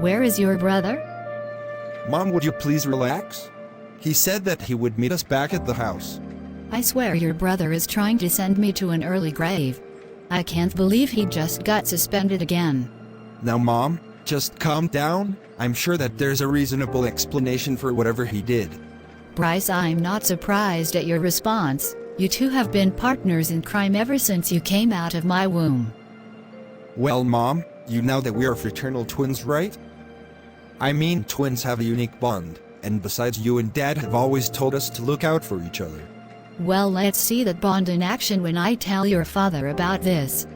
Where is your brother? Mom, would you please relax? He said that he would meet us back at the house. I swear your brother is trying to send me to an early grave. I can't believe he just got suspended again. Now Mom, just calm down. I'm sure that there's a reasonable explanation for whatever he did. Bryce, I'm not surprised at your response. You two have been partners in crime ever since you came out of my womb. Well Mom, you know that we are fraternal twins, right? I mean, twins have a unique bond, and besides, you and Dad have always told us to look out for each other. Well, let's see that bond in action when I tell your father about this.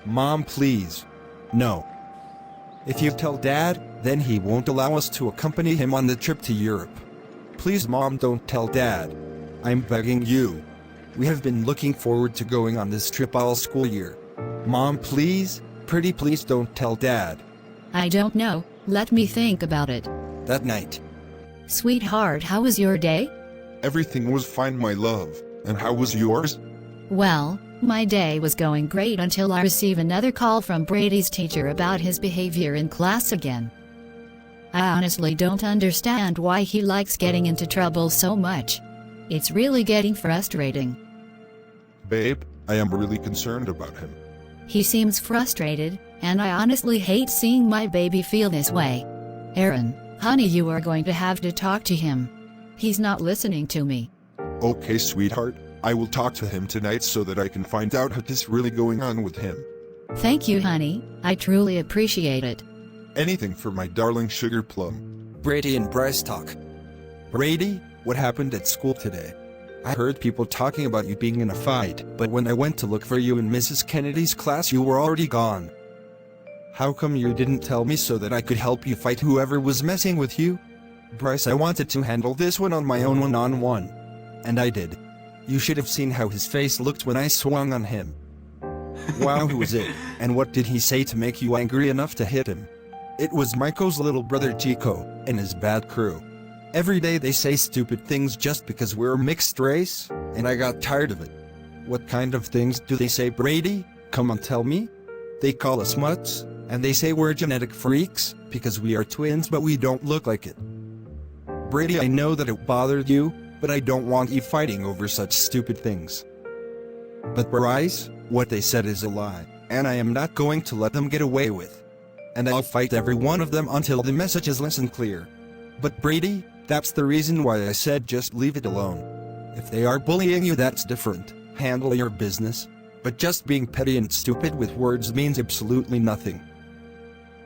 Mom, please. No. If you tell Dad, then he won't allow us to accompany him on the trip to Europe. Please Mom, don't tell Dad. I'm begging you. We have been looking forward to going on this trip all school year. Mom, please, pretty please don't tell Dad. I don't know, let me think about it. That night. Sweetheart, how was your day? Everything was fine, my love. And how was yours? Well, my day was going great until I received another call from Brady's teacher about his behavior in class again. I honestly don't understand why he likes getting into trouble so much. It's really getting frustrating. Babe, I am really concerned about him. He seems frustrated, and I honestly hate seeing my baby feel this way. Aaron, honey, you are going to have to talk to him. He's not listening to me. Okay, sweetheart. I will talk to him tonight so that I can find out what is really going on with him. Thank you, honey. I truly appreciate it. Anything for my darling sugar plum. Brady and Bryce talk. Brady, what happened at school today? I heard people talking about you being in a fight, but when I went to look for you in Mrs. Kennedy's class, you were already gone. How come you didn't tell me so that I could help you fight whoever was messing with you? Bryce, I wanted to handle this one on my own one-on-one. And I did. You should have seen how his face looked when I swung on him. Wow, who was it? And what did he say to make you angry enough to hit him? It was Michael's little brother Chiko, and his bad crew. Every day they say stupid things just because we're a mixed race, and I got tired of it. What kind of things do they say, Brady? Come on, tell me. They call us mutts, and they say we're genetic freaks, because we are twins but we don't look like it. Brady, I know that it bothered you, but I don't want you fighting over such stupid things. But Bryce, what they said is a lie, and I am not going to let them get away with. And I'll fight every one of them until the message is loud and clear. But Brady, that's the reason why I said just leave it alone. If they are bullying you, that's different. Handle your business. But just being petty and stupid with words means absolutely nothing.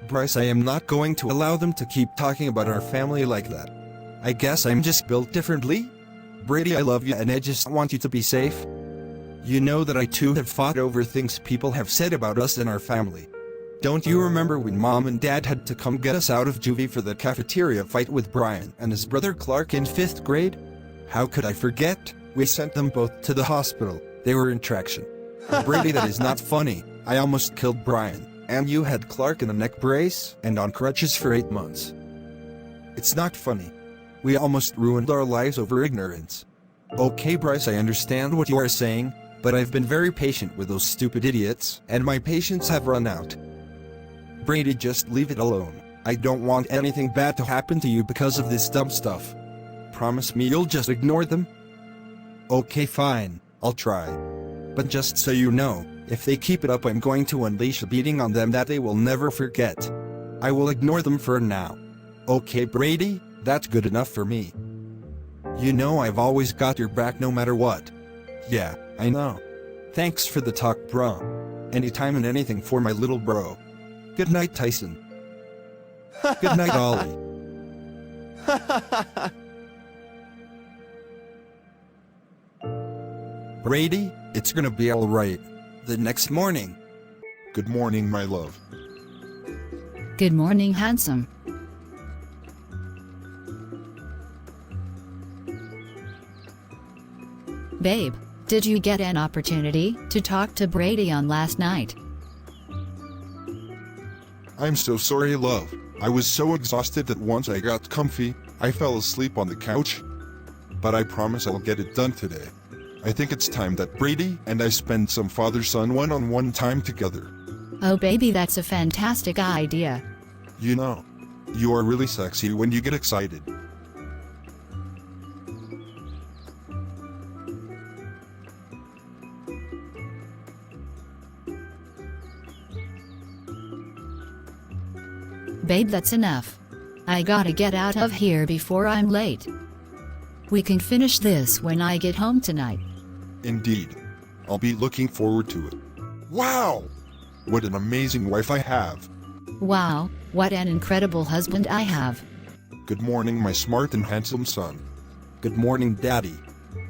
Bryce, I am not going to allow them to keep talking about our family like that. I guess I'm just built differently? Brady, I love you and I just want you to be safe. You know that I too have fought over things people have said about us and our family. Don't you remember when Mom and Dad had to come get us out of juvie for the cafeteria fight with Brian and his brother Clark in 5th grade? How could I forget? We sent them both to the hospital. They were in traction. Brady, that is not funny. I almost killed Brian, and you had Clark in a neck brace and on crutches for 8 months. It's not funny. We almost ruined our lives over ignorance. Okay, Bryce, I understand what you are saying, but I've been very patient with those stupid idiots, and my patience have run out. Brady, just leave it alone. I don't want anything bad to happen to you because of this dumb stuff. Promise me you'll just ignore them? Okay, fine, I'll try. But just so you know, if they keep it up, I'm going to unleash a beating on them that they will never forget. I will ignore them for now. Okay, Brady, that's good enough for me. You know I've always got your back no matter what. Yeah, I know. Thanks for the talk, bro. Anytime and anything for my little bro. Good night, Tyson. Good night, Ollie. Brady, it's gonna be alright. The next morning. Good morning, my love. Good morning, handsome. Babe, did you get an opportunity to talk to Brady on last night? I'm so sorry, love. I was so exhausted that once I got comfy, I fell asleep on the couch. But I promise I'll get it done today. I think it's time that Brady and I spend some father-son one-on-one time together. Oh baby, that's a fantastic idea. You know, you are really sexy when you get excited. Babe, that's enough. I gotta get out of here before I'm late. We can finish this when I get home tonight. Indeed. I'll be looking forward to it. Wow! What an amazing wife I have. Wow, what an incredible husband I have. Good morning, my smart and handsome son. Good morning, Daddy.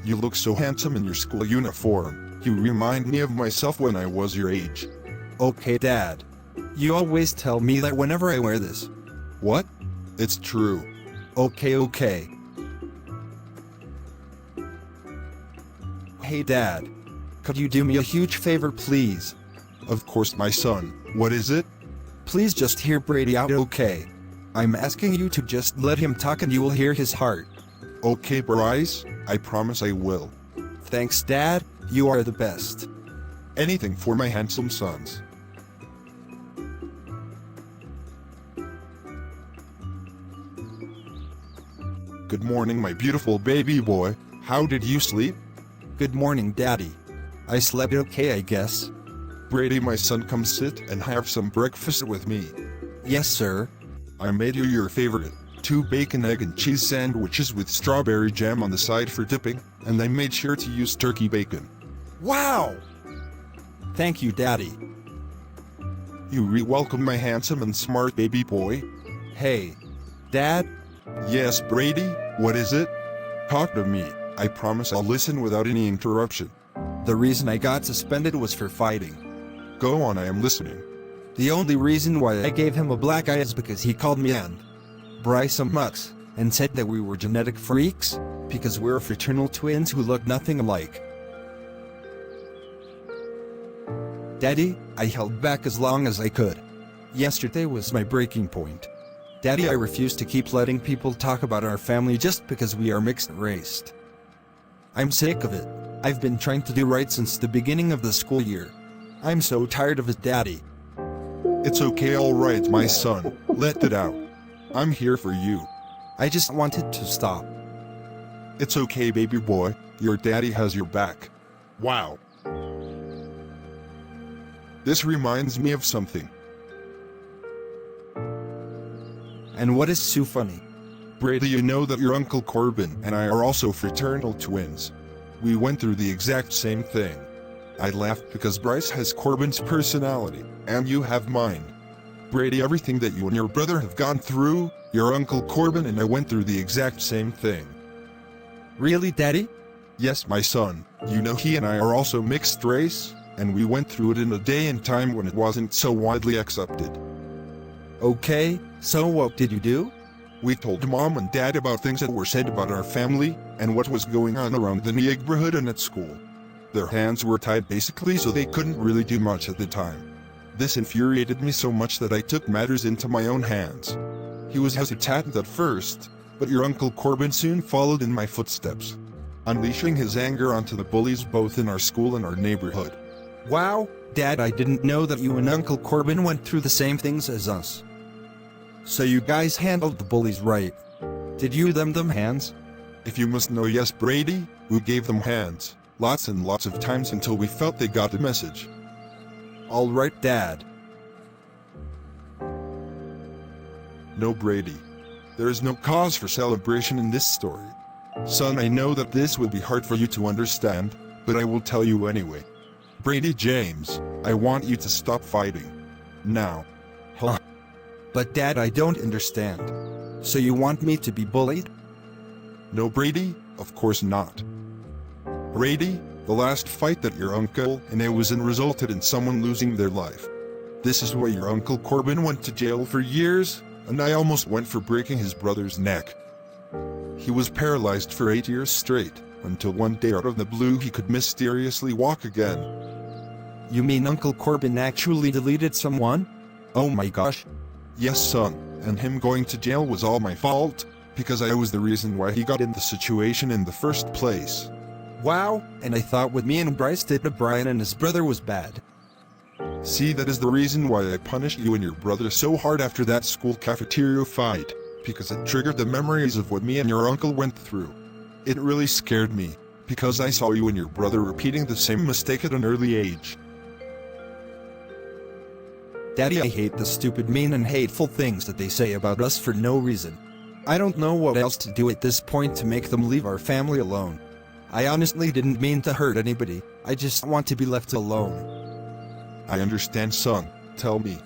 You look so handsome in your school uniform. You remind me of myself when I was your age. Okay, Dad. You always tell me that whenever I wear this. What? It's true. Okay. Hey, Dad. Could you do me a huge favor, please? Of course, my son. What is it? Please just hear Brady out, okay? I'm asking you to just let him talk and you will hear his heart. Okay, Bryce. I promise I will. Thanks, Dad. You are the best. Anything for my handsome sons. Good morning, my beautiful baby boy. How did you sleep? Good morning, Daddy. I slept okay, I guess. Brady, my son, come sit and have some breakfast with me. Yes, sir. I made you your favorite, 2 bacon, egg, and cheese sandwiches with strawberry jam on the side for dipping, and I made sure to use turkey bacon. Wow! Thank you, Daddy. You re-welcome my handsome and smart baby boy. Hey, Dad? Yes, Brady, what is it? Talk to me. I promise I'll listen without any interruption. The reason I got suspended was for fighting. Go on, I am listening. The only reason why I gave him a black eye is because he called me and Bryce a mux, and said that we were genetic freaks, because we're fraternal twins who look nothing alike. Daddy, I held back as long as I could. Yesterday was my breaking point. Daddy, I refuse to keep letting people talk about our family just because we are mixed-raced. I'm sick of it. I've been trying to do right since the beginning of the school year. I'm so tired of it, Daddy. It's okay, alright, my son. Let it out. I'm here for you. I just wanted to stop. It's okay, baby boy. Your daddy has your back. Wow. This reminds me of something. And what is so funny? Brady, you know that your Uncle Corbin and I are also fraternal twins. We went through the exact same thing. I laughed because Bryce has Corbin's personality, and you have mine. Brady, everything that you and your brother have gone through, your Uncle Corbin and I went through the exact same thing. Really, Daddy? Yes, my son. You know he and I are also mixed race, and we went through it in a day and time when it wasn't so widely accepted. Okay, so what did you do? We told Mom and Dad about things that were said about our family, and what was going on around the neighborhood and at school. Their hands were tied basically, so they couldn't really do much at the time. This infuriated me so much that I took matters into my own hands. He was hesitant at first, but your Uncle Corbin soon followed in my footsteps, unleashing his anger onto the bullies both in our school and our neighborhood. Wow, Dad, I didn't know that you and Uncle Corbin went through the same things as us. So you guys handled the bullies right. Did you them hands? If you must know, yes, Brady, we gave them hands, lots and lots of times until we felt they got the message. All right, Dad. No, Brady. There is no cause for celebration in this story. Son, I know that this will be hard for you to understand, but I will tell you anyway. Brady James, I want you to stop fighting. Now. Huh. But Dad, I don't understand. So you want me to be bullied? No, Brady, of course not. Brady, the last fight that your uncle and I was in resulted in someone losing their life. This is why your Uncle Corbin went to jail for years, and I almost went for breaking his brother's neck. He was paralyzed for 8 years straight, until one day out of the blue he could mysteriously walk again. You mean Uncle Corbin actually deleted someone? Oh my gosh. Yes, son, and him going to jail was all my fault, because I was the reason why he got in the situation in the first place. Wow, and I thought what me and Bryce did to Brian and his brother was bad. See, that is the reason why I punished you and your brother so hard after that school cafeteria fight, because it triggered the memories of what me and your uncle went through. It really scared me, because I saw you and your brother repeating the same mistake at an early age. Daddy, I hate the stupid, mean and hateful things that they say about us for no reason. I don't know what else to do at this point to make them leave our family alone. I honestly didn't mean to hurt anybody, I just want to be left alone. I understand, son. Tell me,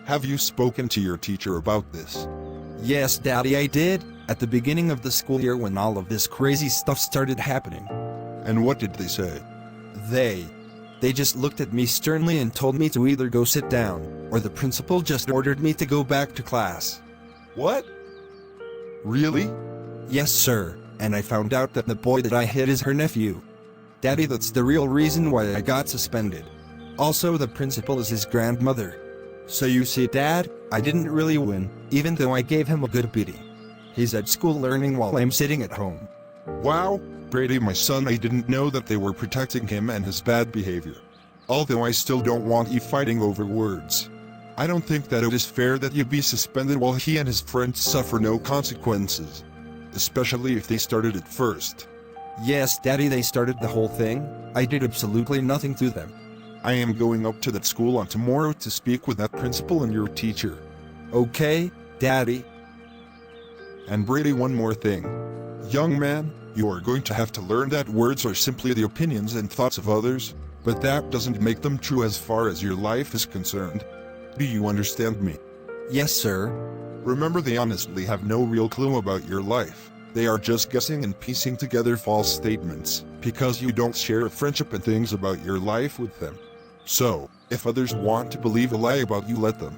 have you spoken to your teacher about this? Yes, Daddy, I did, at the beginning of the school year when all of this crazy stuff started happening. And what did they say? They just looked at me sternly and told me to either go sit down, or the principal just ordered me to go back to class. What? Really? Yes, sir, and I found out that the boy that I hit is her nephew. Daddy, that's the real reason why I got suspended. Also, the principal is his grandmother. So you see, Dad, I didn't really win, even though I gave him a good beating. He's at school learning while I'm sitting at home. Wow, Brady, my son, I didn't know that they were protecting him and his bad behavior. Although I still don't want you fighting over words. I don't think that it is fair that you be suspended while he and his friends suffer no consequences. Especially if they started it first. Yes, Daddy, they started the whole thing. I did absolutely nothing to them. I am going up to that school on tomorrow to speak with that principal and your teacher. Okay, Daddy. And Brady, one more thing. Young man, you are going to have to learn that words are simply the opinions and thoughts of others, but that doesn't make them true as far as your life is concerned. Do you understand me? Yes, sir. Remember, they honestly have no real clue about your life. They are just guessing and piecing together false statements, because you don't share a friendship and things about your life with them. So, if others want to believe a lie about you, let them.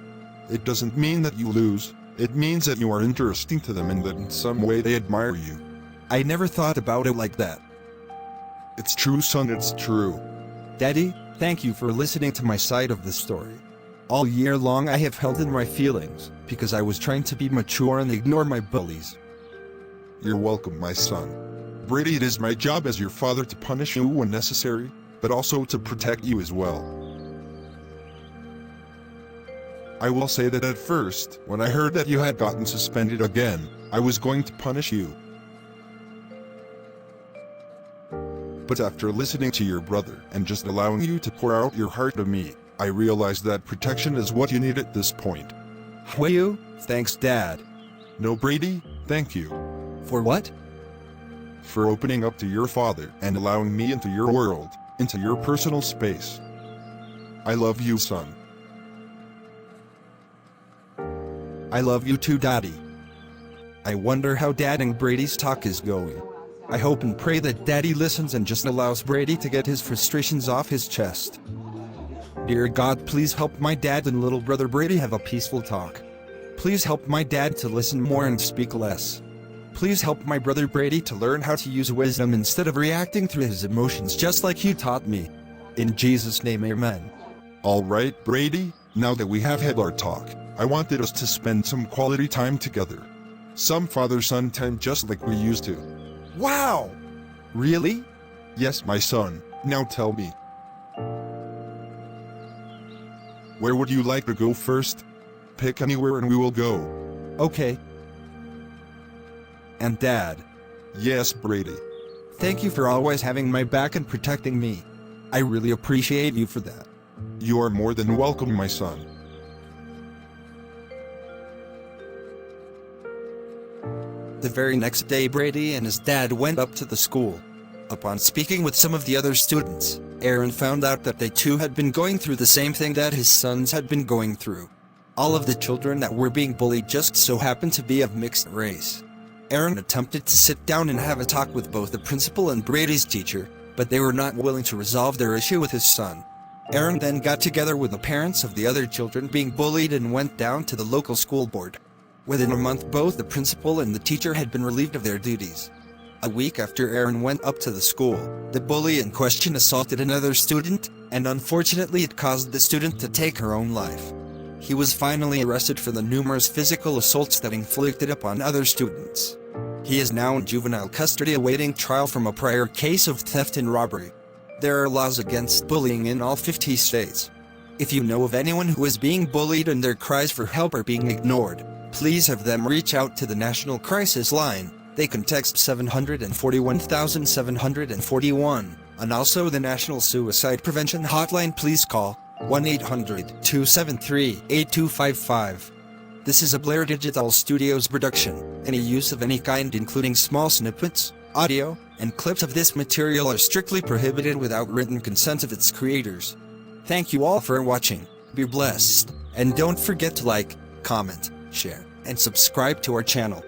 It doesn't mean that you lose, it means that you are interesting to them and that in some way they admire you. I never thought about it like that. It's true, son, it's true. Daddy, thank you for listening to my side of the story. All year long I have held in my feelings, because I was trying to be mature and ignore my bullies. You're welcome, my son. Brady, it is my job as your father to punish you when necessary, but also to protect you as well. I will say that at first, when I heard that you had gotten suspended again, I was going to punish you. But after listening to your brother and just allowing you to pour out your heart to me, I realized that protection is what you need at this point. Will you? Thanks, Dad. No, Brady, thank you. For what? For opening up to your father and allowing me into your world, into your personal space. I love you, son. I love you too, Daddy. I wonder how Dad and Brady's talk is going. I hope and pray that Daddy listens and just allows Brady to get his frustrations off his chest. Dear God, please help my dad and little brother Brady have a peaceful talk. Please help my dad to listen more and speak less. Please help my brother Brady to learn how to use wisdom instead of reacting through his emotions just like you taught me. In Jesus' name, amen. Alright, Brady, now that we have had our talk, I wanted us to spend some quality time together. Some father-son time just like we used to. Wow! Really? Yes, my son. Now tell me. Where would you like to go first? Pick anywhere and we will go. Okay. And Dad. Yes, Brady. Thank you for always having my back and protecting me. I really appreciate you for that. You are more than welcome, my son. The very next day, Brady and his dad went up to the school. Upon speaking with some of the other students, Aaron found out that they too had been going through the same thing that his sons had been going through. All of the children that were being bullied just so happened to be of mixed race. Aaron attempted to sit down and have a talk with both the principal and Brady's teacher, but they were not willing to resolve their issue with his son. Aaron then got together with the parents of the other children being bullied and went down to the local school board. Within a month, both the principal and the teacher had been relieved of their duties. A week after Aaron went up to the school, the bully in question assaulted another student, and unfortunately it caused the student to take her own life. He was finally arrested for the numerous physical assaults that inflicted upon other students. He is now in juvenile custody awaiting trial from a prior case of theft and robbery. There are laws against bullying in all 50 states. If you know of anyone who is being bullied and their cries for help are being ignored, please have them reach out to the National Crisis Line. They can text 741,741, and also the National Suicide Prevention Hotline. Please call 1-800-273-8255. This is a Blair Digital Studios production. Any use of any kind, including small snippets, audio, and clips of this material are strictly prohibited without written consent of its creators. Thank you all for watching. Be blessed, and don't forget to like, comment, share, and subscribe to our channel.